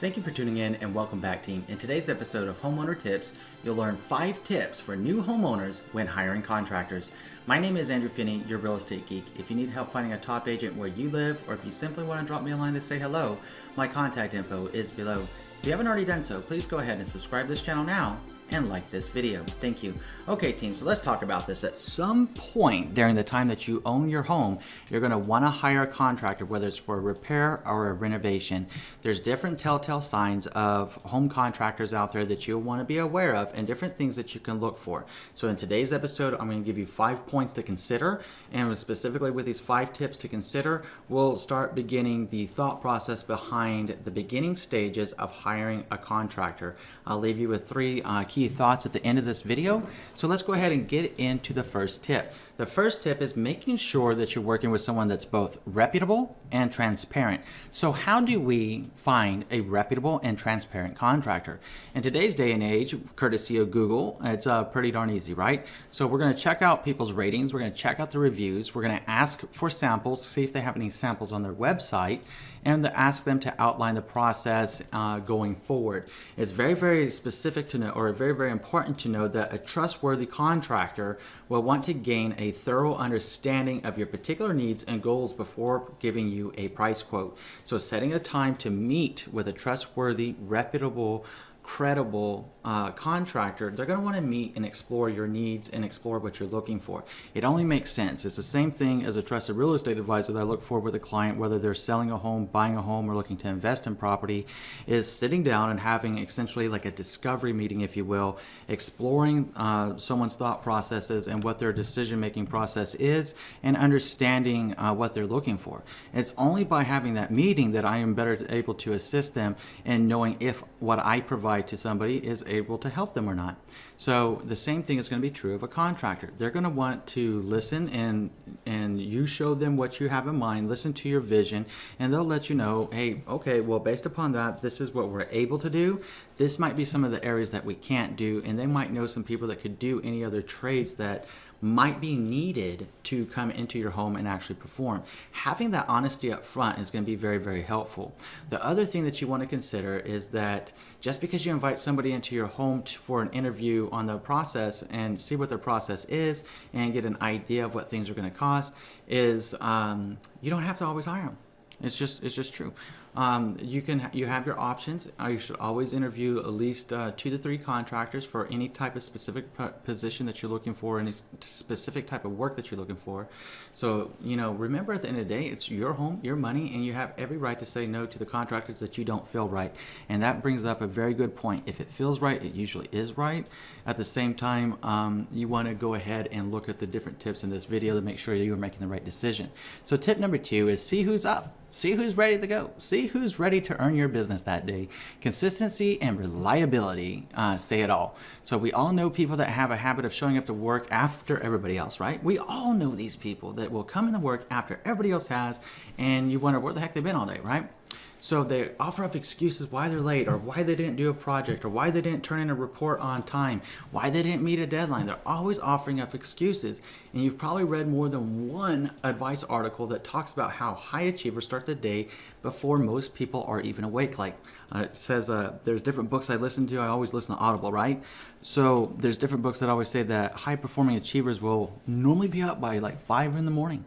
Thank you for tuning in and welcome back, team. In today's episode of Homeowner Tips, you'll learn 5 tips for new homeowners when hiring contractors. My name is Andrew Finney, your real estate geek. If you need help finding a top agent where you live, or if you simply want to drop me a line to say hello, my contact info is below. If you haven't already done so, please go ahead and subscribe to this channel now and like this video. Thank you. Okay, team, so let's talk about this. At some point during the time that you own your home, you're going to want to hire a contractor, whether it's for a repair or a renovation. There's different telltale signs of home contractors out there that you'll want to be aware of and different things that you can look for. So in today's episode, I'm going to give you 5 points to consider, and specifically with these 5 tips to consider, we'll start beginning the thought process behind the beginning stages of hiring a contractor. I'll leave you with 3 key thoughts at the end of this video. So let's go ahead and get into the first tip. The first tip is making sure that you're working with someone that's both reputable and transparent. So how do we find a reputable and transparent contractor? In today's day and age, courtesy of Google, it's pretty darn easy, right? So we're going to check out people's ratings. We're going to check out the reviews. We're going to ask for samples, see if they have any samples on their website, and to ask them to outline the process going forward. It's very, very specific to know, or very, very important to know, that a trustworthy contractor will want to gain a thorough understanding of your particular needs and goals before giving you a price quote. So setting a time to meet with a trustworthy, reputable, credible contractor, they're going to want to meet and explore your needs and explore what you're looking for. It only makes sense. It's the same thing as a trusted real estate advisor that I look for with a client, whether they're selling a home, buying a home, or looking to invest in property, is sitting down and having essentially like a discovery meeting, if you will, exploring someone's thought processes and what their decision-making process is, and understanding what they're looking for. It's only by having that meeting that I am better able to assist them in knowing if what I provide to somebody is able to help them or not. So the same thing is going to be true of a contractor. They're going to want to listen, and you show them what you have in mind, listen to your vision, and they'll let you know, hey, okay, well, based upon that, this is what we're able to do. This might be some of the areas that we can't do, and they might know some people that could do any other trades that might be needed to come into your home and actually perform. Having that honesty up front is going to be very, very helpful. The other thing that you want to consider is that just because you invite somebody into your home for an interview on the process and see what their process is and get an idea of what things are going to cost, is you don't have to always hire them. It's just true. You have your options. You should always interview at least 2 to 3 contractors for any type of specific position that you're looking for, any specific type of work that you're looking for. So, remember, at the end of the day, it's your home, your money, and you have every right to say no to the contractors that you don't feel right. And that brings up a very good point. If it feels right, it usually is right. At the same time, you want to go ahead and look at the different tips in this video to make sure you are making the right decision. So tip number 2 is see who's up. See who's ready to go. See who's ready to earn your business that day. Consistency and reliability say it all. So we all know people that have a habit of showing up to work after everybody else, right? We all know these people that will come into work after everybody else has, and you wonder where the heck they've been all day, right? So they offer up excuses why they're late, or why they didn't do a project, or why they didn't turn in a report on time, why they didn't meet a deadline. They're always offering up excuses. And you've probably read more than one advice article that talks about how high achievers start the day before most people are even awake. Like it says, there's different books I listen to. I always listen to Audible, right? So there's different books that always say that high performing achievers will normally be up by like 5 in the morning.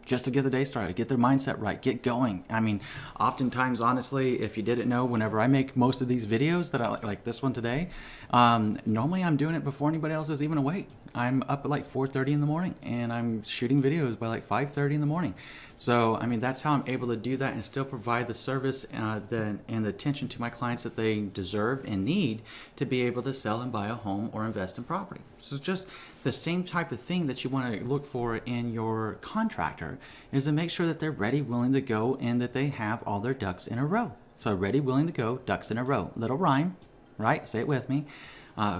Just to get the day started, get their mindset right, get going. I mean, oftentimes, honestly, if you didn't know, whenever I make most of these videos that I like this one today, normally I'm doing it before anybody else is even awake. I'm up at like 4:30 in the morning, and I'm shooting videos by like 5:30 in the morning. So, I mean, that's how I'm able to do that and still provide the service and the attention to my clients that they deserve and need to be able to sell and buy a home or invest in property. So it's just the same type of thing that you want to look for in your contractor, is to make sure that they're ready, willing to go, and that they have all their ducks in a row. So ready, willing to go, ducks in a row. Little rhyme, right? Say it with me.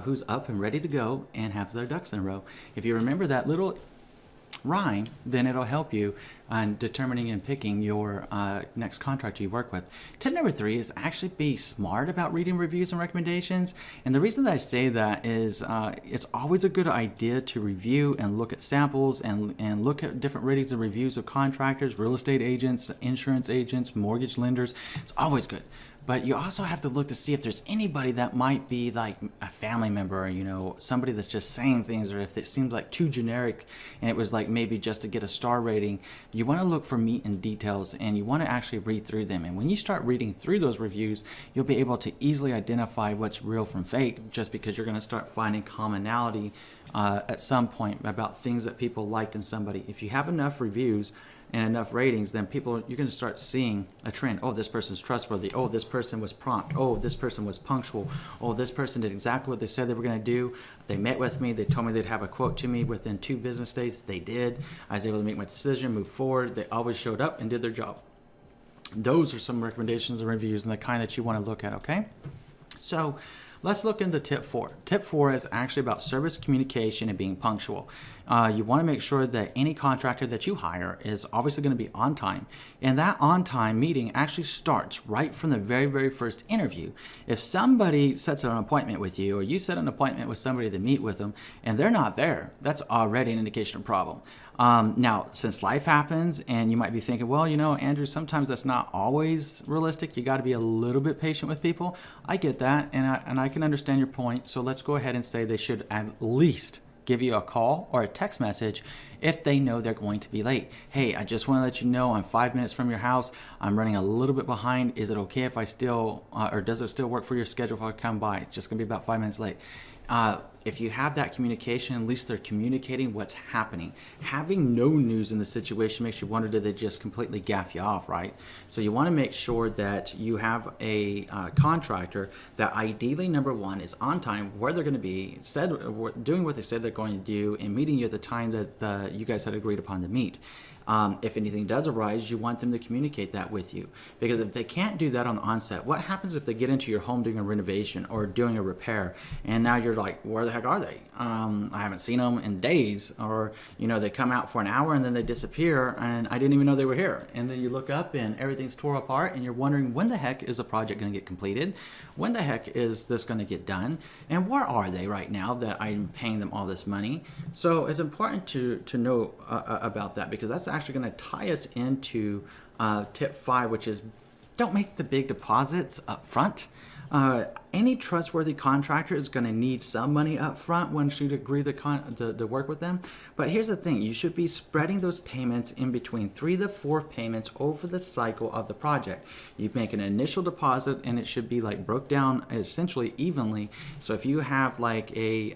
Who's up and ready to go and have their ducks in a row. If you remember that little rhyme, then it'll help you on determining and picking your next contractor you work with. Tip number 3 is actually be smart about reading reviews and recommendations. And the reason that I say that is it's always a good idea to review and look at samples and look at different ratings and reviews of contractors, real estate agents, insurance agents, mortgage lenders. It's always good. But you also have to look to see if there's anybody that might be like a family member, or, somebody that's just saying things, or if it seems like too generic and it was like maybe just to get a star rating. You want to look for meat and details, and you want to actually read through them. And when you start reading through those reviews, you'll be able to easily identify what's real from fake, just because you're going to start finding commonality at some point about things that people liked in somebody. If you have enough reviews and enough ratings, then you're going to start seeing a trend. Oh, this person's trustworthy. Oh, this person was prompt. Oh, this person was punctual. Oh, this person did exactly what they said they were going to do. They met with me. They told me they'd have a quote to me within 2 business days. They did. I was able to make my decision, move forward. They always showed up and did their job. Those are some recommendations and reviews and the kind that you want to look at, okay? So let's look into tip 4. Tip 4 is actually about service communication and being punctual. You want to make sure that any contractor that you hire is obviously going to be on time. And that on-time meeting actually starts right from the very, very first interview. If somebody sets an appointment with you, or you set an appointment with somebody to meet with them, and they're not there, that's already an indication of a problem. Now, since life happens, and you might be thinking, well, Andrew, sometimes that's not always realistic. You got to be a little bit patient with people. I get that, and I can understand your point. So let's go ahead and say they should at least give you a call or a text message if they know they're going to be late. Hey, I just want to let you know I'm 5 minutes from your house. I'm running a little bit behind. Is it okay if I still, or does it still work for your schedule if I come by? It's just going to be about 5 minutes late. If you have that communication, at least they're communicating what's happening. Having no news in the situation makes you wonder, did they just completely gaff you off, right? So you want to make sure that you have a contractor that ideally, number one, is on time, where they're going to be, doing what they said they're going to do, and meeting you at the time that you guys had agreed upon to meet. If anything does arise, you want them to communicate that with you. Because if they can't do that on the onset, what happens if they get into your home doing a renovation or doing a repair, and now you're like, where the heck are they? I haven't seen them in days. Or, they come out for an hour and then they disappear, and I didn't even know they were here. And then you look up and everything's tore apart, and you're wondering, when the heck is a project going to get completed? When the heck is this going to get done? And where are they right now that I'm paying them all this money? So it's important to know about that, because that's actually going to tie us into tip 5, which is don't make the big deposits up front. Any trustworthy contractor is going to need some money up front once you agree to work with them. But here's the thing, you should be spreading those payments in between 3 to 4 payments over the cycle of the project. You make an initial deposit, and it should be like broke down essentially evenly. So if you have like a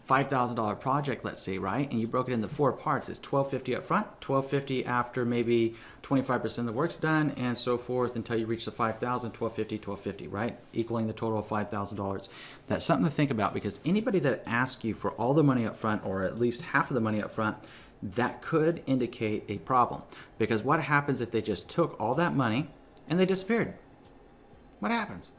$5,000 project, let's say, right? And you broke it into 4 parts. It's $1,250 up front, $1,250 after maybe 25% of the work's done, and so forth until you reach the $5,000, $1,250, $1,250, right? Equaling the total of $5,000. That's something to think about, because anybody that asks you for all the money up front, or at least half of the money up front, that could indicate a problem. Because what happens if they just took all that money and they disappeared? What happens?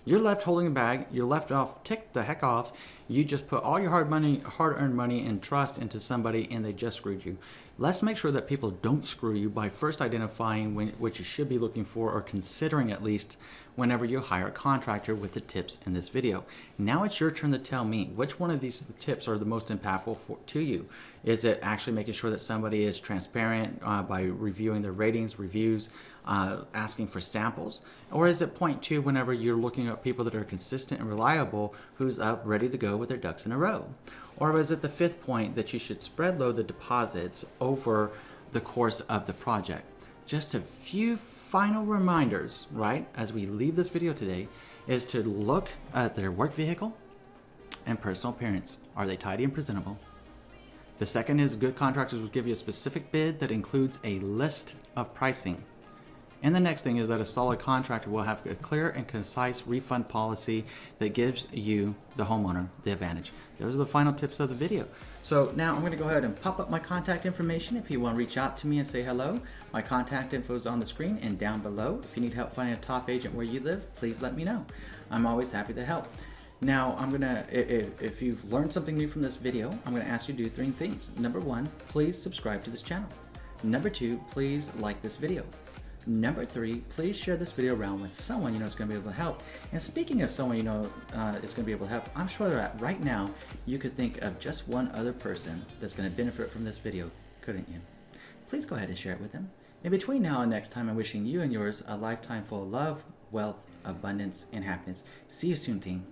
You're left holding a bag. You're left off, ticked the heck off. You just put all your hard-earned money and trust into somebody, and they just screwed you. Let's make sure that people don't screw you by first identifying what you should be looking for, or considering at least, whenever you hire a contractor, with the tips in this video. Now it's your turn to tell me which one of these tips are the most impactful to you. Is it actually making sure that somebody is transparent by reviewing their ratings, reviews, asking for samples? Or is it point 2 whenever you're looking at people that are consistent and reliable, who's up ready to go with their ducks in a row? Or is it the 5th point that you should spread load the deposits over the course of the project? Just a few final reminders, right, as we leave this video today, is to look at their work vehicle and personal appearance. Are they tidy and presentable? The second is, good contractors will give you a specific bid that includes a list of pricing. And the next thing is that a solid contractor will have a clear and concise refund policy that gives you, the homeowner, the advantage. Those are the final tips of the video. So now I'm going to go ahead and pop up my contact information. If you want to reach out to me and say hello, my contact info is on the screen and down below. If you need help finding a top agent where you live, please let me know. I'm always happy to help. Now, if you've learned something new from this video, I'm going to ask you to do 3 things. Number 1, please subscribe to this channel. Number 2, please like this video. Number 3, please share this video around with someone you know is going to be able to help. And speaking of someone you know is going to be able to help, I'm sure that right now you could think of just one other person that's going to benefit from this video, couldn't you? Please go ahead and share it with them. In between now and next time, I'm wishing you and yours a lifetime full of love, wealth, abundance, and happiness. See you soon, team.